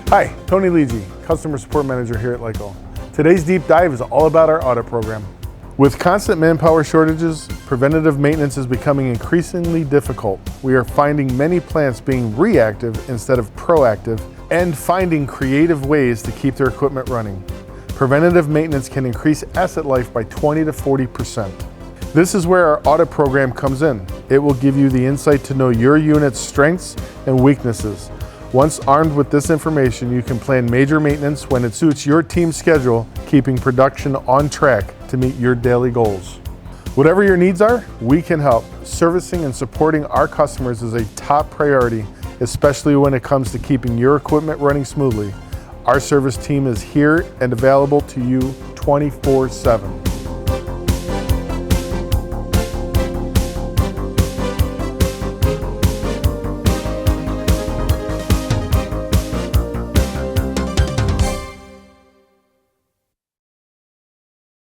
Hi, Tony Ligi, Customer Support Manager here at Lyco. Today's deep dive is all about our audit program. With constant manpower shortages, preventative maintenance is becoming increasingly difficult. We are finding many plants being reactive instead of proactive and finding creative ways to keep their equipment running. Preventative maintenance can increase asset life by 20 to 40%. This is where our audit program comes in. It will give you the insight to know your unit's strengths and weaknesses. Once armed with this information, you can plan major maintenance when it suits your team's schedule, keeping production on track to meet your daily goals. Whatever your needs are, we can help. Servicing and supporting our customers is a top priority, especially when it comes to keeping your equipment running smoothly. Our service team is here and available to you 24/7.